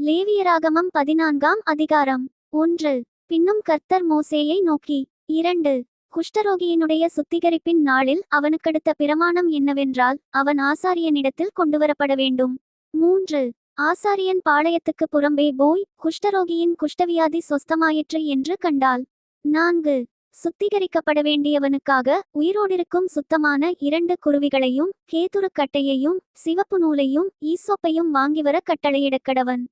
லேவியராகமம் 14ஆம் அதிகாரம். 1. பின்னும் கர்த்தர் மோசேயை நோக்கி, 2. குஷ்டரோகியினுடைய சுத்திகரிப்பின் நாளில் அவனுக்கடுத்த பிரமாணம் என்னவென்றால், அவன் ஆசாரியனிடத்தில் கொண்டுவரப்பட வேண்டும். 3. ஆசாரியன் பாளையத்துக்கு புறம்பே போய் குஷ்டரோகியின் குஷ்டவியாதி சொஸ்தமாயிற்று என்று கண்டால், 4. சுத்திகரிக்கப்பட வேண்டியவனுக்காக உயிரோடிருக்கும் சுத்தமான 2 குருவிகளையும் கேதுருக்கட்டையையும் சிவப்பு நூலையும் ஈசோப்பையும் வாங்கிவர கட்டளையிடக்கடவன்.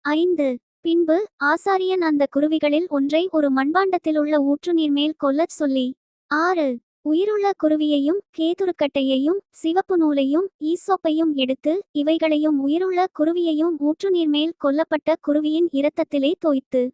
5. பின்பு ஆசாரியன் அந்த குருவிகளில் ஒன்றை ஒரு மண்பாண்டத்திலுள்ள ஊற்றுநீர் மேல் கொல்லச் சொல்லி, 6. உயிருள்ள குருவியையும் கேதுருக்கட்டையையும் சிவப்பு நூலையும் ஈசோப்பையும் எடுத்து இவைகளையும் உயிருள்ள குருவியையும் ஊற்றுநீர் மேல் கொல்லப்பட்ட குருவியின் இரத்தத்திலே தோய்த்து,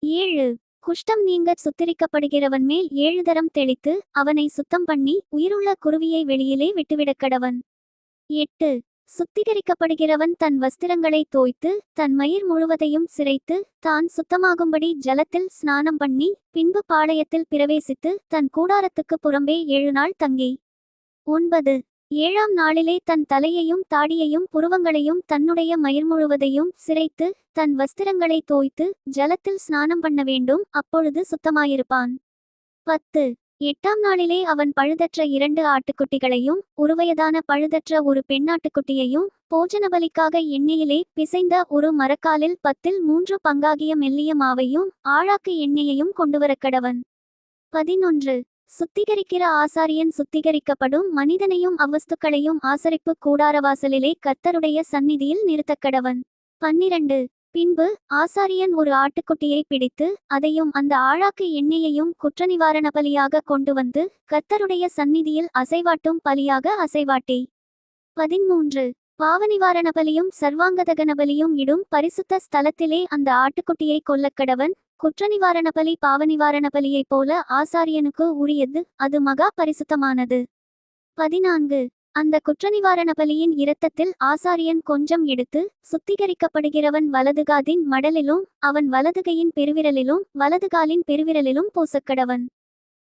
7. குஷ்டம் நீங்கச் சுத்திரிக்கப்படுகிறவன் மேல் 7 தரம் தெளித்து அவனை சுத்தம் பண்ணி உயிருள்ள குருவியை வெளியிலே விட்டுவிடக்கடவன். 8. சுத்திகரிக்கப்படுகிறவன் தன் வஸ்திரங்களை தோய்த்து தன் மயிர் முழுவதையும் சிரைத்து தான் சுத்தமாகும்படி ஜலத்தில் ஸ்நானம் பண்ணி பின்பு பாளையத்தில் பிரவேசித்து தன் கூடாரத்துக்கு புறம்பே 7 நாள் தங்கி, 9. 7ஆம் நாளிலே தன் தலையையும் தாடியையும் புருவங்களையும் தன்னுடைய மயிர் முழுவதையும் சிரைத்து தன் வஸ்திரங்களை தோய்த்து ஜலத்தில் ஸ்நானம் பண்ண வேண்டும், அப்பொழுது சுத்தமாயிருப்பான். 10. 8ஆம் நாளிலே அவன் பழுதற்ற 2 ஆட்டுக்குட்டிகளையும் ஒருவயதான பழுதற்ற ஒரு பெண்ணாட்டுக்குட்டியையும் போஜனபலிக்காக எண்ணெயிலே பிசைந்த ஒரு மரக்காலில் 10 பங்காகிய மெல்லிய மாவையும் ஆழாக்கு எண்ணெயையும் கொண்டுவரக்கடவன். 11. சுத்திகரிக்கிற ஆசாரியன் சுத்திகரிக்கப்படும் மனிதனையும் அவ்வஸ்துக்களையும் ஆசரிப்பு கூடாரவாசலிலே கர்த்தருடைய சந்நிதியில் நிறுத்தக்கடவன். 12. பின்பு ஆசாரியன் ஒரு ஆட்டுக்குட்டியை பிடித்து அதையும் அந்த ஆழாக்கு எண்ணெயையும் குற்றநிவாரண பலியாக கொண்டு வந்து கர்த்தருடைய சந்நிதியில் அசைவாட்டும் பலியாக அசைவாட்டி, 13. பாவநிவாரண பலியும் சர்வாங்கதகன பலியும் இடும் பரிசுத்த ஸ்தலத்திலே அந்த ஆட்டுக்குட்டியை கொல்லக்கடவன். குற்றநிவாரண பலி பாவநிவாரண பலியைப் போல ஆசாரியனுக்கு உரியது, அது மகா பரிசுத்தமானது. 14. அந்த குற்றநிவாரண பலியின் இரத்தத்தில் ஆசாரியன் கொஞ்சம் எடுத்து சுத்திகரிக்கப்படுகிறவன் வலதுகாதின் மடலிலும் அவன் வலதுகையின் பெருவிரலிலும் வலதுகாலின் பெருவிரலிலும் பூசக்கடவன்.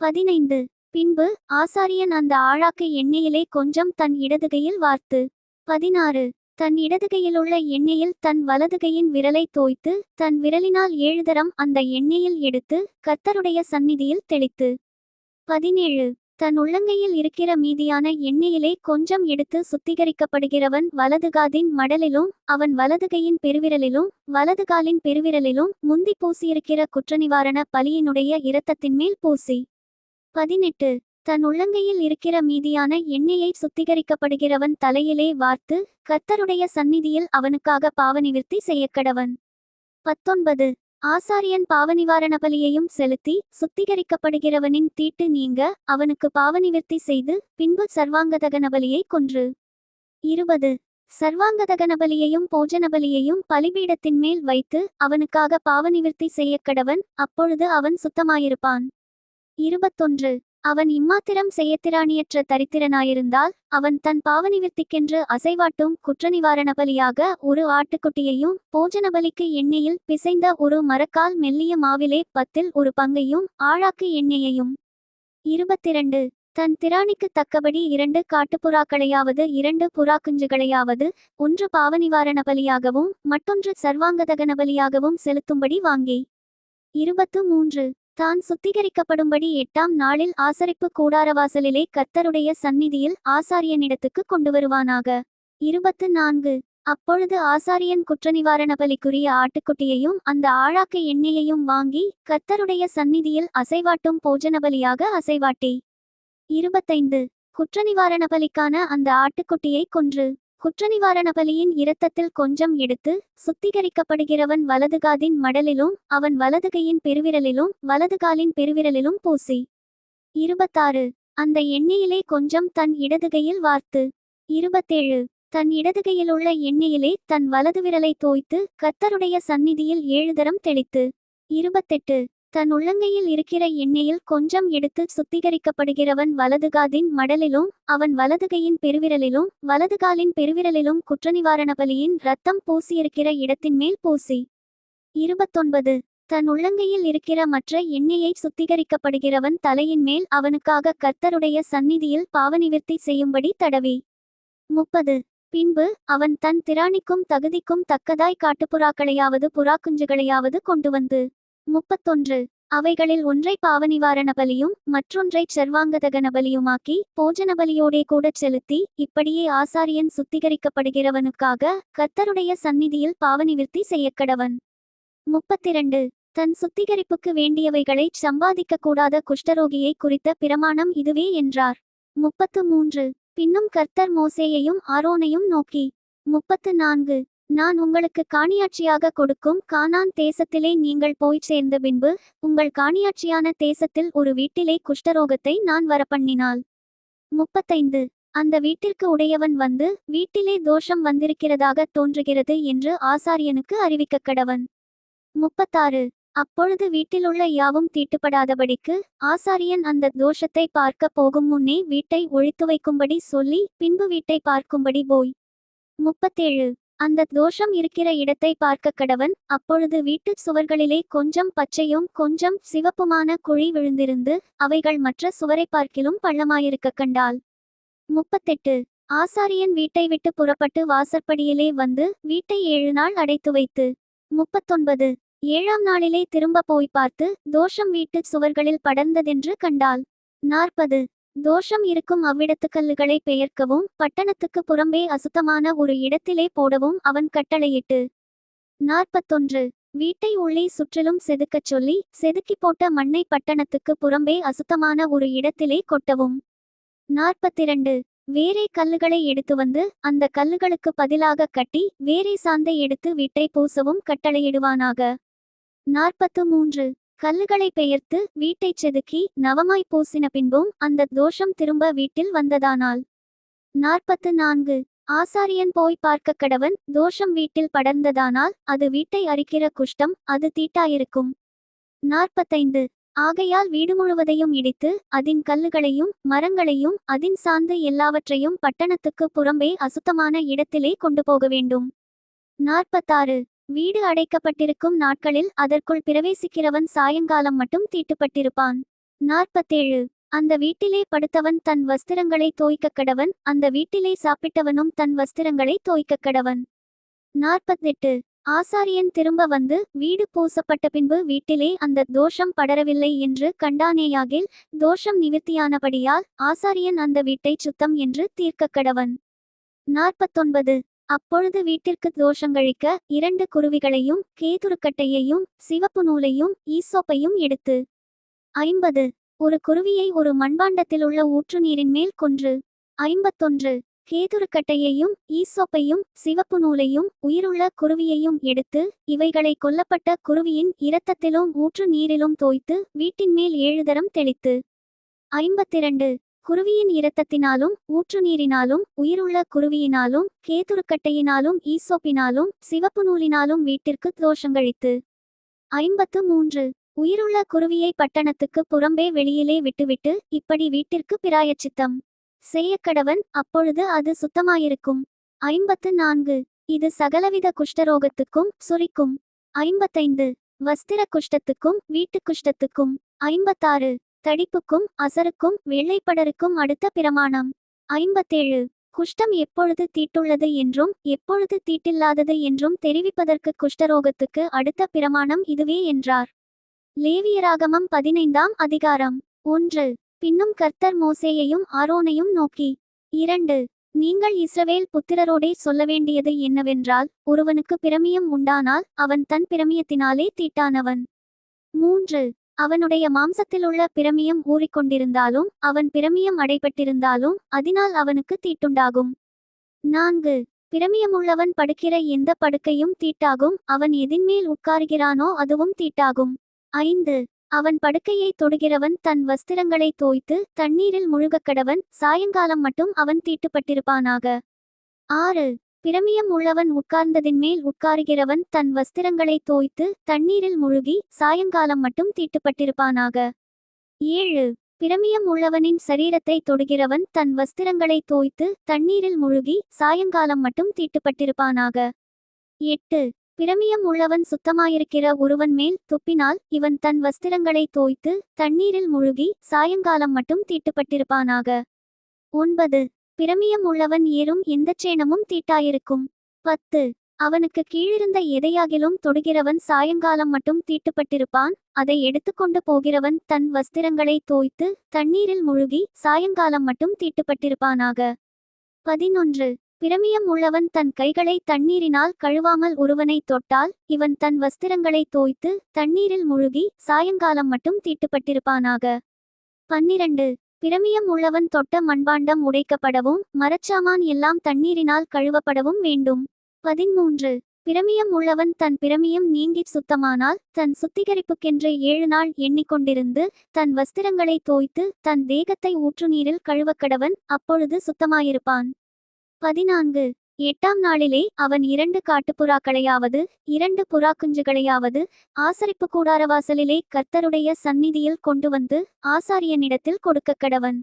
15. பின்பு ஆசாரியன் அந்த ஆழாக்கு எண்ணெயிலே கொஞ்சம் தன் இடதுகையில் வார்த்து, 16. தன் இடதுகையிலுள்ள எண்ணெயில் தன் வலதுகையின் விரலை தோய்த்து தன் விரலினால் 7 தரம் அந்த எண்ணெயில் எடுத்து கர்த்தருடைய சந்நிதியில் தெளித்து, 17. தன் உள்ளங்கையில் இருக்கிற மீதியான எண்ணெயிலே கொஞ்சம் எடுத்து சுத்திகரிக்கப்படுகிறவன் வலதுகாதின் மடலிலும் அவன் வலதுகையின் பெருவிரலிலும் வலதுகாலின் பெருவிரலிலும் முந்தி பூசியிருக்கிற குற்றநிவாரண பலியினுடைய இரத்தத்தின்மேல் பூசி, 18. தன் உள்ளங்கையில் இருக்கிற மீதியான எண்ணெயை சுத்திகரிக்கப்படுகிறவன் தலையிலே வார்த்து கர்த்தருடைய சந்நிதியில் அவனுக்காக பாவநிவிர்த்தி செய்யக்கடவன். 19. ஆசாரியன் பாவநிவாரண பலியையும் செலுத்தி சுத்திகரிக்கப்படுகிறவனின் தீட்டு நீங்க அவனுக்கு பாவநிவிர்த்தி செய்து பின்பு சர்வாங்கதகன பலியை கொன்று, 20. சர்வாங்கதகன பலியையும் போஜன பலியையும் பலிபீடத்தின் மேல் வைத்து அவனுக்காக பாவநிவிர்த்தி செய்யக்கடவன், அப்பொழுது அவன் சுத்தமாயிருப்பான். 21. அவன் இம்மாத்திரம் செய்யத்திராணியற்ற தரித்திரனாயிருந்தால் அவன் தன் பாவநிவிர்த்திக்கென்று அசைவாட்டும் குற்றநிவாரண பலியாக ஒரு ஆட்டுக்குட்டியையும் போஜனபலிக்கு எண்ணெயில் பிசைந்த ஒரு மரக்கால் மெல்லிய மாவிலே 10 பங்கையும் ஆழாக்கு எண்ணெயையும். 22. தன் திராணிக்கு தக்கபடி 2 காட்டுப்புறாக்களையாவது 2 புறாக்குஞ்சுகளையாவது ஒன்று பாவநிவாரண பலியாகவும் மற்றொன்று சர்வாங்கதகன பலியாகவும் செலுத்தும்படி வாங்கி, 23. தான் சுத்திகரிக்கப்படும்படி 8ஆம் நாளில் ஆசரிப்பு கூடாரவாசலிலே கர்த்தருடைய சந்நிதியில் ஆசாரியனிடத்துக்கு கொண்டுவருவானாக. 24. அப்பொழுது ஆசாரியன் குற்றநிவாரண பலிக்குரிய ஆட்டுக்குட்டியையும் அந்த ஆழாக்கு எண்ணெயையும் வாங்கி கர்த்தருடைய சந்நிதியில் அசைவாட்டும் போஜனபலியாக அசைவாட்டி, 25. குற்றநிவாரண பலிக்கான அந்த ஆட்டுக்குட்டியை கொன்று குற்றநிவாரண பலியின் இரத்தத்தில் கொஞ்சம் எடுத்து சுத்திகரிக்கப்படுகிறவன் வலதுகாதின் மடலிலும் அவன் வலதுகையின் பெருவிரலிலும் வலதுகாலின் பெருவிரலிலும் பூசி, 26. அந்த எண்ணெயிலே கொஞ்சம் தன் இடதுகையில் வார்த்து, 27. தன் இடதுகையிலுள்ள எண்ணெயிலே தன் வலது விரலை தோய்த்து கர்த்தருடைய சந்நிதியில் 7 தரம் தெளித்து, 28. தன் உள்ளங்கையில் இருக்கிற எண்ணெயில் கொஞ்சம் எடுத்து சுத்திகரிக்கப்படுகிறவன் வலதுகாதின் மடலிலும் அவன் வலதுகையின் பெருவிரலிலும் வலதுகாலின் பெருவிரலிலும் குற்றநிவாரண பலியின் இரத்தம் பூசியிருக்கிற இடத்தின்மேல் பூசி, 29. தன் உள்ளங்கையில் இருக்கிற மற்ற எண்ணெயை சுத்திகரிக்கப்படுகிறவன் தலையின் மேல் அவனுக்காக கர்த்தருடைய சந்நிதியில் பாவநிவிர்த்தி செய்யும்படி தடவி, 30. பின்பு அவன் தன் திராணிக்கும் தகுதிக்கும் தக்கதாய் காட்டுப்புறாக்களையாவது புறாக்குஞ்சுகளையாவது கொண்டு வந்து 31 அவைகளில் ஒன்றை பாவநிவாரண பலியும் மற்றொன்றைச் சர்வாங்கதகன பலியுமாக்கி போஜனபலியோடே கூடச் செலுத்தி இப்படியே ஆசாரியன் சுத்திகரிக்கப்படுகிறவனுக்காக கர்த்தருடைய சந்நிதியில் பாவநிவிர்த்தி செய்யக்கடவன். 32 தன் சுத்திகரிப்புக்கு வேண்டியவைகளைச் சம்பாதிக்கக்கூடாத குஷ்டரோகியை குறித்த பிரமாணம் இதுவே என்றார். 33 பின்னும் கர்த்தர் மோசேயையும் ஆரோனையும் நோக்கி 34 நான் உங்களுக்கு காணியாட்சியாக கொடுக்கும் கானான் தேசத்திலே நீங்கள் போய்ச் சேர்ந்த பின்பு உங்கள் காணியாட்சியான தேசத்தில் ஒரு வீட்டிலே குஷ்டரோகத்தை நான் வரப்பண்ணினால் 35 அந்த வீட்டிற்கு உடையவன் வந்து வீட்டிலே தோஷம் வந்திருக்கிறதாக தோன்றுகிறது என்று ஆசாரியனுக்கு அறிவிக்கக்கடவன். 36 அப்பொழுது வீட்டிலுள்ள யாவும் தீட்டுப்படாதபடிக்கு ஆசாரியன் அந்த தோஷத்தை பார்க்க போகும் முன்னே வீட்டை ஒழித்து வைக்கும்படி சொல்லி பின்பு வீட்டை பார்க்கும்படி போய் 37 அந்த தோஷம் இருக்கிற இடத்தை பார்க்க கடவன். அப்பொழுது வீட்டு சுவர்களிலே கொஞ்சம் பச்சையும் கொஞ்சம் சிவப்புமான குழி விழுந்திருந்து அவைகள் மற்ற சுவரை பார்க்கிலும் பள்ளமாயிருக்க கண்டாள். 38 ஆசாரியன் வீட்டை விட்டு புறப்பட்டு வாசற்படியிலே வந்து வீட்டை 7 நாள் அடைத்து வைத்து 39 7ஆம் நாளிலே திரும்ப போய் பார்த்து தோஷம் வீட்டு சுவர்களில் படர்ந்ததென்று கண்டாள். 40 தோஷம் இருக்கும் அவ்விடத்து கல்லுகளை பெயர்க்கவும் பட்டணத்துக்கு புறம்பே அசுத்தமான ஒரு இடத்திலே போடவும் அவன் கட்டளையிட்டு 41 வீட்டை உள்ளே சுற்றிலும் செதுக்கச் சொல்லி செதுக்கி போட்ட மண்ணை பட்டணத்துக்கு புறம்பே அசுத்தமான ஒரு இடத்திலே கொட்டவும். 42 வேறே கல்லுகளை எடுத்து வந்து அந்த கல்லுகளுக்கு பதிலாக கட்டி வேறே சாந்தை எடுத்து வீட்டை பூசவும் கட்டளையிடுவானாக. 43 கல்லுகளை பெயர்த்து வீட்டைச் செதுக்கி நவமாய் பூசின பின்பும் அந்த தோஷம் திரும்ப வீட்டில் வந்ததானால் 44 ஆசாரியன் போய் பார்க்க கடவன். தோஷம் வீட்டில் படர்ந்ததானால் அது வீட்டை அரிக்கிற குஷ்டம், அது தீட்டாயிருக்கும். 45 ஆகையால் வீடு முழுவதையும் இடித்து அதின் கல்லுகளையும் மரங்களையும் அதின் சார்ந்து எல்லாவற்றையும் பட்டணத்துக்கு புறம்பே அசுத்தமான இடத்திலே கொண்டு போக வேண்டும். 46 வீடு அடைக்கப்பட்டிருக்கும் நாட்களில் அதற்குள் பிரவேசிக்கிறவன் சாயங்காலம் மட்டும் தீட்டுப்பட்டிருப்பான். 47 அந்த வீட்டிலே படுத்தவன் தன் வஸ்திரங்களை தோய்க்கக் கடவன். அந்த வீட்டிலே சாப்பிட்டவனும் தன் வஸ்திரங்களை தோய்க்கக் கடவன். 48 ஆசாரியன் திரும்ப வந்து வீடு பூசப்பட்ட பின்பு வீட்டிலே அந்த தோஷம் படரவில்லை என்று கண்டானேயாகில் தோஷம் நிவிர்த்தியானபடியால் ஆசாரியன் அந்த வீட்டைச் சுத்தம் என்று தீர்க்கக் கடவன். 49 அப்பொழுது வீட்டிற்கு தோஷங்கழிக்க 2 குருவிகளையும் கேதுருக்கட்டையையும் சிவப்பு நூலையும் ஈசோப்பையும் எடுத்து 50 ஒரு குருவியை ஒரு மண்பாண்டத்திலுள்ள ஊற்று நீரின் மேல் கொன்று 51 கேதுருக்கட்டையையும் ஈசோப்பையும் சிவப்பு நூலையும் உயிருள்ள குருவியையும் எடுத்து இவைகளை கொல்லப்பட்ட குருவியின் இரத்தத்திலும் ஊற்று நீரிலும் தோய்த்து வீட்டின் மேல் 7 தரம் தெளித்து 52 குருவியின் இரத்தத்தினாலும் ஊற்று நீரினாலும் உயிருள்ள குருவியினாலும் கேதுருக்கட்டையினாலும் ஈசோப்பினாலும் சிவப்பு நூலினாலும் வீட்டிற்கு தோஷங்கழித்து 53 உயிருள்ள குருவியை பட்டணத்துக்கு புறம்பே வெளியிலே விட்டுவிட்டு இப்படி வீட்டிற்கு பிராயச்சித்தம் செய்யக்கடவன். அப்பொழுது அது சுத்தமாயிருக்கும். 54 இது சகலவித குஷ்டரோகத்துக்கும் சுரிக்கும். 55 வஸ்திர குஷ்டத்துக்கும் வீட்டு குஷ்டத்துக்கும். 56 தடிப்புக்கும் அசருக்கும் வெள்ளைப்படருக்கும் அடுத்த பிரமாணம். 57 குஷ்டம் எப்பொழுது தீட்டுள்ளது என்றும் எப்பொழுது தீட்டில்லாதது என்றும் தெரிவிப்பதற்கு குஷ்டரோகத்துக்கு அடுத்த பிரமாணம் இதுவே என்றார். லேவியராகமம் 15ஆம் அதிகாரம். 1 பின்னும் கர்த்தர் மோசேயையும் ஆரோனையும் நோக்கி 2 நீங்கள் இஸ்ரவேல் புத்திரரோடே சொல்ல வேண்டியது என்னவென்றால் ஒருவனுக்கு பிரமியம் உண்டானால் அவன் தன் பிரமியத்தினாலே தீட்டானவன். 3 அவனுடைய மாம்சத்திலுள்ள பிரமியம் ஊறிக்கொண்டிருந்தாலும் அவன் பிரமியம் அடைபட்டிருந்தாலும் அதனால் அவனுக்கு தீட்டுண்டாகும். 4 பிரமியமுள்ளவன் படுக்கிற எந்த படுக்கையும் தீட்டாகும். அவன் எதின்மேல் உட்காருகிறானோ அதுவும் தீட்டாகும். 5 அவன் படுக்கையை தொடுகிறவன் தன் வஸ்திரங்களை தோய்த்து தண்ணீரில் முழுகக்கடவன். சாயங்காலம் மட்டும் அவன் தீட்டுப்பட்டிருப்பானாக. 6 பிரமியம் உள்ளவன் உட்கார்ந்ததின்மேல் உட்காருகிறவன் தன் வஸ்திரங்களை தோய்த்து தண்ணீரில் முழுகி சாயங்காலம் மட்டும் தீட்டுப்பட்டிருப்பானாக. 7 பிரமியம் உள்ளவனின் சரீரத்தை தொடுகிறவன் தன் வஸ்திரங்களை தோய்த்து தண்ணீரில் முழுகி சாயங்காலம் மட்டும் தீட்டுப்பட்டிருப்பானாக. 8 பிரமியம் உள்ளவன் சுத்தமாயிருக்கிற ஒருவன் மேல் துப்பினால் இவன் தன் வஸ்திரங்களை தோய்த்து தண்ணீரில் முழுகி சாயங்காலம் மட்டும் தீட்டுப்பட்டிருப்பானாக. 9 பிரமியம் உள்ளவன் ஏறும் எந்தச் சேணமும் தீட்டாயிருக்கும். 10. அவனுக்கு கீழிருந்த எதையாகிலும் தொடுகிறவன் சாயங்காலம் மட்டும் தீட்டுப்பட்டிருப்பான். அதை எடுத்துக்கொண்டு போகிறவன் தன் வஸ்திரங்களை தோய்த்து தண்ணீரில் முழுகி சாயங்காலம் மட்டும் தீட்டுப்பட்டிருப்பானாக. 11. பிரமியம் உள்ளவன் தன் கைகளை தண்ணீரினால் கழுவாமல் ஒருவனை தொட்டால் இவன் தன் வஸ்திரங்களை தோய்த்து தண்ணீரில் முழுகி சாயங்காலம் மட்டும் தீட்டுப்பட்டிருப்பானாக. 12. பிரமியம் உள்ளவன் தொட்ட மண்பாண்டம் உடைக்கப்படவும் மரச்சாமான் எல்லாம் தண்ணீரினால் கழுவப்படவும் வேண்டும். 13. பிரமியம் உள்ளவன் தன் பிரமியம் நீங்கிச் சுத்தமானால் தன் சுத்திகரிப்புக்கென்று 7 நாள் எண்ணிக்கொண்டிருந்து தன் வஸ்திரங்களை தோய்த்து தன் தேகத்தை ஊற்றுநீரில் கழுவக்கடவன், அப்பொழுது சுத்தமாயிருப்பான். 14. 8ஆம் நாளிலே அவன் 2 காட்டுப்புறாக்களையாவது 2 புறாக்குஞ்சுகளையாவது ஆசரிப்பு கூடாரவாசலிலே கர்த்தருடைய சந்நிதியில் கொண்டு வந்து ஆசாரியனிடத்தில் கொடுக்கக்கடவன்.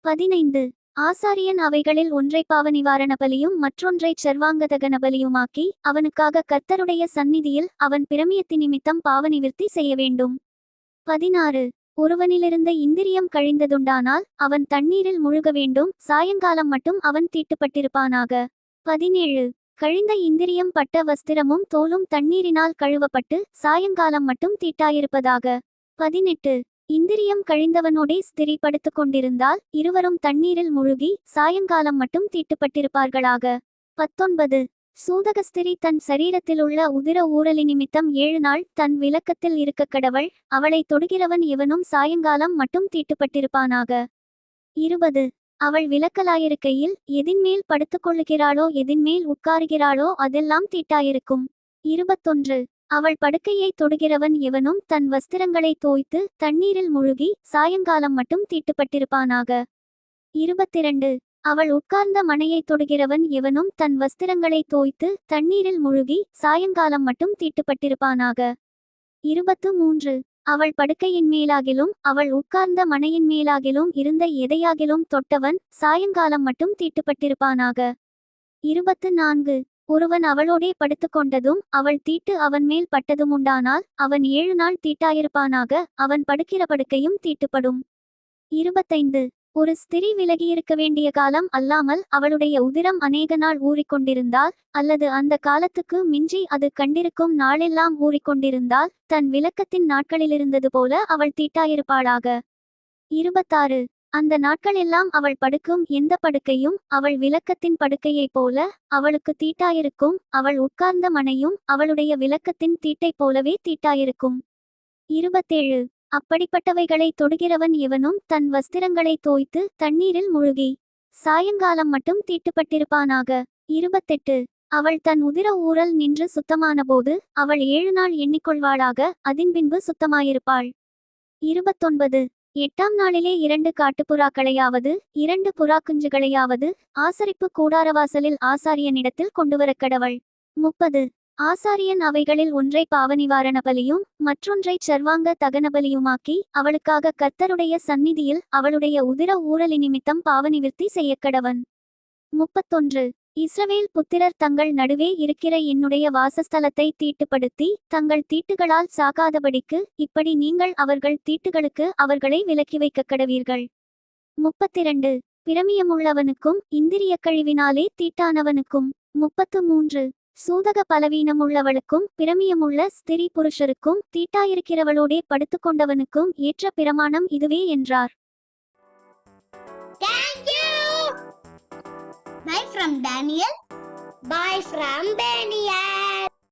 15. ஆசாரியன் அவைகளில் ஒன்றை பாவநிவாரண பலியும் மற்றொன்றைச் சர்வாங்கதகன பலியுமாக்கி அவனுக்காக கர்த்தருடைய சந்நிதியில் அவன் பிரமியத்தி நிமித்தம் பாவநிவிர்த்தி செய்ய வேண்டும். 16. ஒருவனிலிருந்த இந்திரியம் கழிந்ததுண்டானால் அவன் தண்ணீரில் முழுக வேண்டும். சாயங்காலம் மட்டும் அவன் தீட்டுப்பட்டிருப்பானாக. 17. கழிந்த இந்திரியம் பட்ட வஸ்திரமும் தோலும் தண்ணீரினால் கழுவப்பட்டு சாயங்காலம் மட்டும் தீட்டாயிருப்பதாக. 18. இந்திரியம் கழிந்தவனோடே ஸ்திரீ படுத்துக் கொண்டிருந்தால் இருவரும் தண்ணீரில் முழுகி சாயங்காலம் மட்டும் தீட்டுப்பட்டிருப்பார்களாக. 19. சூதகஸ்திரி தன் சரீரத்திலுள்ள உதிர ஊரலி நிமித்தம் 7 நாள் தன் விலக்கத்தில் இருக்கக் கடவள். அவளை தொடுகிறவன் எவனும் சாயங்காலம் மட்டும் தீட்டுப்பட்டிருப்பானாக. 20. அவள் விலக்கலாயிருக்கையில் எதின்மேல் படுத்துக்கொள்ளுகிறாளோ எதின்மேல் உட்காருகிறாளோ அதெல்லாம் தீட்டாயிருக்கும். 21. அவள் படுக்கையை தொடுகிறவன் எவனும் தன் வஸ்திரங்களை தோய்த்து தண்ணீரில் முழுகி சாயங்காலம் மட்டும் தீட்டுப்பட்டிருப்பானாக. 22. அவள் உட்கார்ந்த மனையை தொடுகிறவன் எவனும் தன் வஸ்திரங்களை தோய்த்து தண்ணீரில் முழுகி சாயங்காலம் மட்டும் தீட்டுப்பட்டிருப்பானாக. 23. அவள் படுக்கையின் மேலாகிலும் அவள் உட்கார்ந்த மனையின் மேலாகிலும் இருந்த எதையாகிலும் தொட்டவன் சாயங்காலம் மட்டும் தீட்டுப்பட்டிருப்பானாக. 24. ஒருவன் அவளோடே படுத்துக்கொண்டதும் அவள் தீட்டு அவன் மேல் பட்டதுமுண்டானால் அவன் 7 நாள் தீட்டாயிருப்பானாக. அவன் படுக்கிற படுக்கையும் தீட்டுப்படும். 25. ஒரு ஸ்திரீ விலகியிருக்க வேண்டிய காலம் அல்லாமல் அவளுடைய உதிரம் அநேக நாள் ஊறிக்கொண்டிருந்தால் அல்லது அந்த காலத்துக்கு மிஞ்சி அது கண்டிருக்கும் நாளெல்லாம் ஊறிக்கொண்டிருந்தால் தன் விலக்கத்தின் நாட்களிலிருந்தது போல அவள் தீட்டாயிருப்பாளாக. 26. அந்த நாட்களெல்லாம் அவள் படுக்கும் எந்த படுக்கையும் அவள் விலக்கத்தின் படுக்கையைப் போல அவளுக்கு தீட்டாயிருக்கும். அவள் உட்கார்ந்த மனையும் அவளுடைய விலக்கத்தின் தீட்டைப் போலவே தீட்டாயிருக்கும். 27. அப்படிப்பட்டவைகளை தொடுகிறவன் எவனும் தன் வஸ்திரங்களை தோய்த்து தண்ணீரில் முழுகி சாயங்காலம் மட்டும் தீட்டுப்பட்டிருப்பானாக. 28. அவள் தன் உதிர ஊரல் நின்று சுத்தமானபோது அவள் 7 நாள் எண்ணிக்கொள்வாளாக. அதின்பின்பு சுத்தமாயிருப்பாள். 29. 8ஆம் நாளிலே 2 காட்டுப்புறாக்களையாவது 2 புறாக்குஞ்சுகளையாவது ஆசரிப்பு கூடாரவாசலில் ஆசாரியனிடத்தில் கொண்டுவரக்கடவள். 30. ஆசாரியன் அவைகளில் ஒன்றை பாவநிவாரண பலியும் மற்றொன்றைச் சர்வாங்க தகனபலியுமாக்கி அவளுக்காக கர்த்தருடைய சந்நிதியில் அவளுடைய உதிர ஊரலி நிமித்தம் பாவநிவிர்த்தி செய்யக்கடவன். 31. இஸ்ரவேல் புத்திரர் தங்கள் நடுவே இருக்கிற என்னுடைய வாசஸ்தலத்தை தீட்டுப்படுத்தி தங்கள் தீட்டுகளால் சாகாதபடிக்கு இப்படி நீங்கள் அவர்கள் தீட்டுகளுக்கு அவர்களை விலக்கி வைக்கக்கடவீர்கள். 32. பிரமியமுள்ளவனுக்கும் இந்திரிய கழிவினாலே தீட்டானவனுக்கும். 33. சூதக பலவீனமுள்ளவளுக்கும் பிரமியமுள்ள ஸ்திரீ புருஷருக்கும் தீட்டாயிருக்கிறவளோடே படுத்துக்கொண்டவனுக்கும் ஏற்ற பிரமாணம் இதுவே என்றார். Thank you. Bye from Daniel. Bye from Daniel.